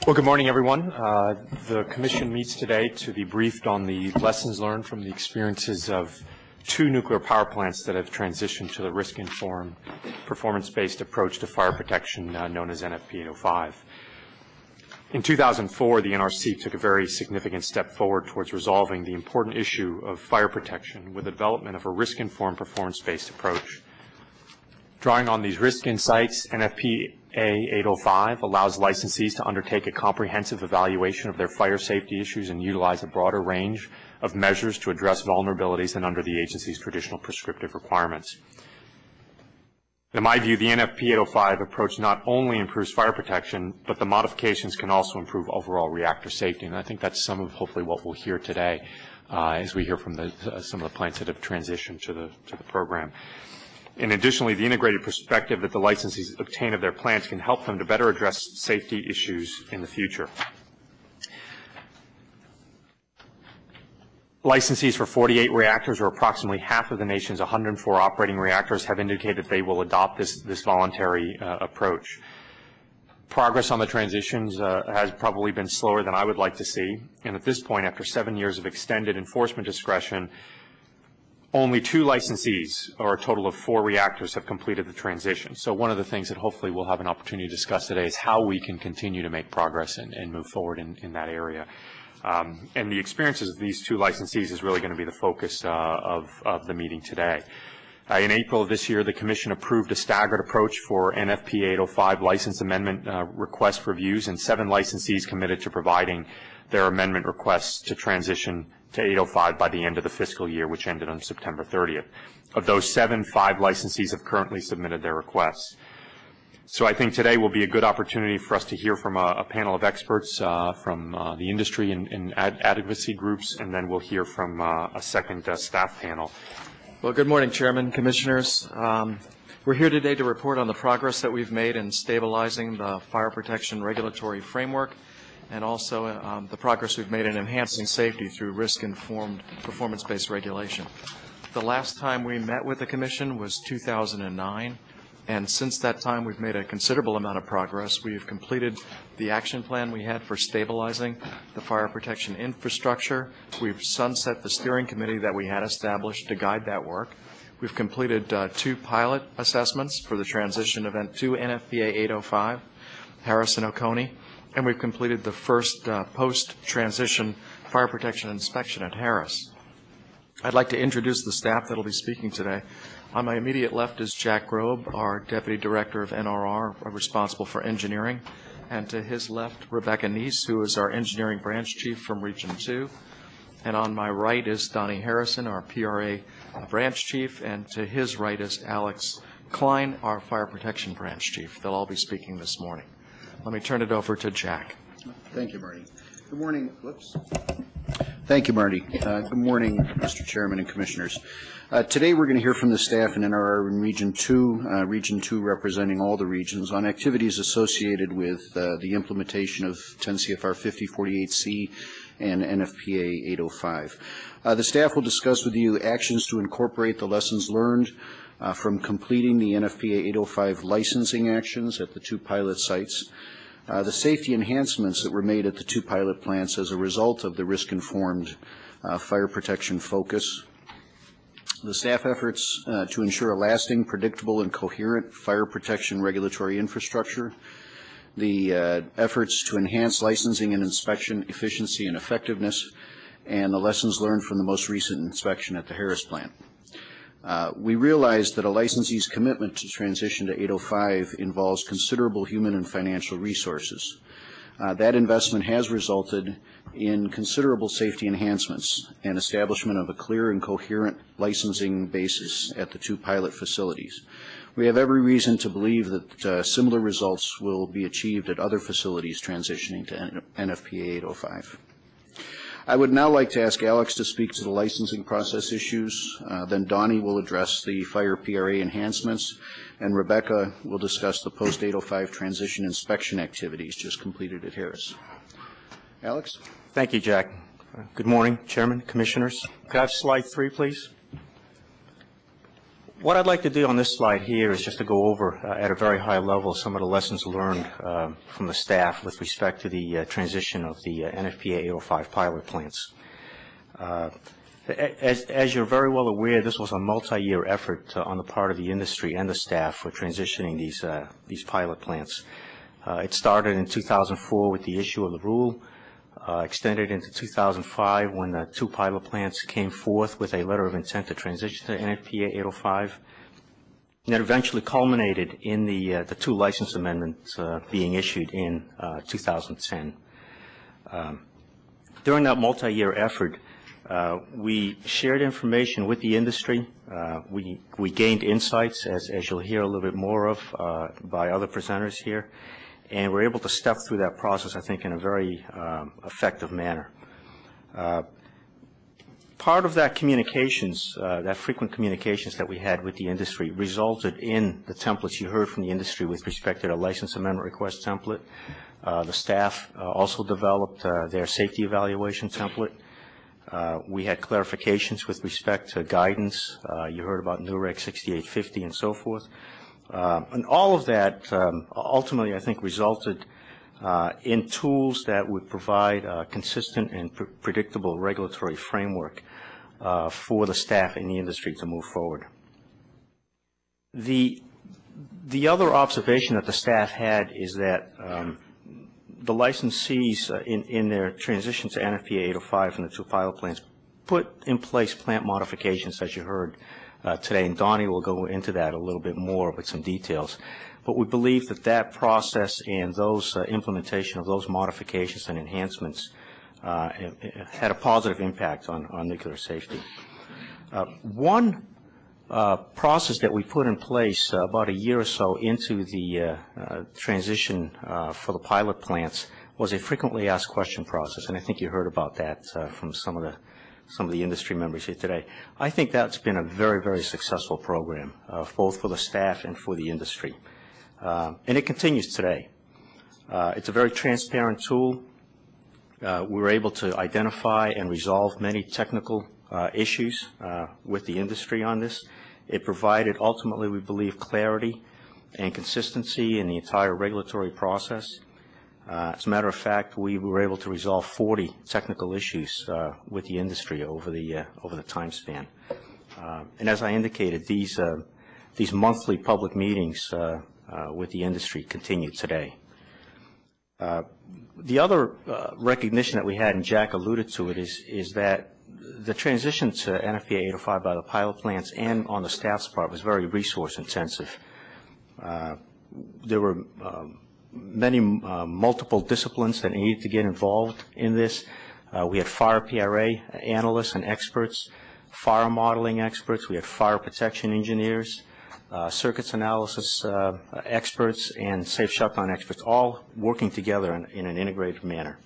Well, good morning, everyone. The Commission meets today to be briefed on the lessons learned from the experiences of two nuclear power plants that have transitioned to the risk-informed, performance-based approach to fire protection known as NFP 805. In 2004, the NRC took a very significant step forward towards resolving the important issue of fire protection with the development of a risk-informed, performance-based approach. Drawing on these risk insights, NFPA 805 allows licensees to undertake a comprehensive evaluation of their fire safety issues and utilize a broader range of measures to address vulnerabilities than under the agency's traditional prescriptive requirements. In my view, the NFP 805 approach not only improves fire protection, but the modifications can also improve overall reactor safety. And I think that's some of hopefully what we'll hear today as we hear from some of the plants that have transitioned to the program. And additionally, the integrated perspective that the licensees obtain of their plants can help them to better address safety issues in the future. Licensees for 48 reactors, or approximately half of the nation's 104 operating reactors, have indicated they will adopt this voluntary approach. Progress on the transitions has probably been slower than I would like to see. And at this point, after 7 years of extended enforcement discretion, only 2 licensees, or a total of 4 reactors, have completed the transition. So one of the things that hopefully we'll have an opportunity to discuss today is how we can continue to make progress and move forward in that area. And the experiences of these 2 licensees is really going to be the focus of the meeting today. In April of this year, the Commission approved a staggered approach for NFP 805 license amendment request reviews, and 7 licensees committed to providing their amendment requests to transition to 805 by the end of the fiscal year, which ended on September 30th. Of those 7, 5 licensees have currently submitted their requests. So I think today will be a good opportunity for us to hear from a panel of experts from the industry and advocacy groups, and then we'll hear from a second staff panel. Well, good morning, Chairman, Commissioners. We're here today to report on the progress that we've made in stabilizing the fire protection regulatory framework, and also the progress we've made in enhancing safety through risk-informed, performance-based regulation. The last time we met with the Commission was 2009, and since that time we've made a considerable amount of progress. We've completed the action plan we had for stabilizing the fire protection infrastructure. We've sunset the steering committee that we had established to guide that work. We've completed 2 pilot assessments for the transition event to NFPA 805, Harris and Oconee. And we've completed the first post-transition fire protection inspection at Harris. I'd like to introduce the staff that will be speaking today. On my immediate left is Jack Grobe, our Deputy Director of NRR, responsible for engineering. And to his left, Rebecca Neese, who is our Engineering Branch Chief from Region 2. And on my right is Donnie Harrison, our PRA Branch Chief. And to his right is Alex Klein, our Fire Protection Branch Chief. They'll all be speaking this morning. Let me turn it over to Jack. Thank you, Marty. Good morning. Whoops. Thank you, Marty. Good morning, Mr. Chairman and Commissioners. Today we're going to hear from the staff in NRR in Region 2 representing all the regions, on activities associated with the implementation of 10 CFR 5048C and NFPA 805. The staff will discuss with you actions to incorporate the lessons learned from completing the NFPA 805 licensing actions at the 2 pilot sites, the safety enhancements that were made at the 2 pilot plants as a result of the risk-informed fire protection focus, the staff efforts to ensure a lasting, predictable, and coherent fire protection regulatory infrastructure, the efforts to enhance licensing and inspection efficiency and effectiveness, and the lessons learned from the most recent inspection at the Harris plant. We realize that a licensee's commitment to transition to 805 involves considerable human and financial resources. That investment has resulted in considerable safety enhancements and establishment of a clear and coherent licensing basis at the 2 pilot facilities. We have every reason to believe that similar results will be achieved at other facilities transitioning to NFPA 805. I would now like to ask Alex to speak to the licensing process issues. Then Donnie will address the fire PRA enhancements, and Rebecca will discuss the post-805 transition inspection activities just completed at Harris. Alex? Thank you, Jack. Good morning, Chairman, Commissioners. Could I have slide 3, please? What I'd like to do on this slide here is just to go over at a very high level some of the lessons learned from the staff with respect to the transition of the NFPA 805 pilot plants. As you're very well aware, this was a multi-year effort on the part of the industry and the staff for transitioning these pilot plants. It started in 2004 with the issue of the rule, extended into 2005 when the 2 pilot plants came forth with a letter of intent to transition to NFPA 805. And that eventually culminated in the 2 license amendments being issued in 2010. During that multi-year effort, we shared information with the industry. We gained insights, as you'll hear a little bit more of by other presenters here, and we're able to step through that process, I think, in a very effective manner. Part of that communications, that frequent communications that we had with the industry resulted in the templates you heard from the industry with respect to the license amendment request template. The staff also developed their safety evaluation template. We had clarifications with respect to guidance. You heard about NUREC 6850 and so forth. And all of that ultimately, I think, resulted in tools that would provide a consistent and predictable regulatory framework for the staff in the industry to move forward. The other observation that the staff had is that the licensees in their transition to NFPA 805 from the 2 pilot plants put in place plant modifications, as you heard today, and Donnie will go into that a little bit more with some details. But we believe that that process and those implementation of those modifications and enhancements had a positive impact on nuclear safety. One process that we put in place about a year or so into the transition for the pilot plants was a frequently asked question process, and I think you heard about that from some of the industry members here today. I think that's been a very, very successful program, both for the staff and for the industry, and it continues today. It's a very transparent tool. We were able to identify and resolve many technical issues with the industry on this. It provided, ultimately, we believe, clarity and consistency in the entire regulatory process. As a matter of fact, we were able to resolve 40 technical issues with the industry over the time span. And as I indicated, these monthly public meetings with the industry continue today. The other recognition that we had, and Jack alluded to it, is that the transition to NFPA 805 by the pilot plants and on the staff's part was very resource intensive. There were many multiple disciplines that needed to get involved in this. We had fire PRA analysts and experts, fire modeling experts, we had fire protection engineers, circuits analysis experts, and safe shutdown experts, all working together in an integrated manner.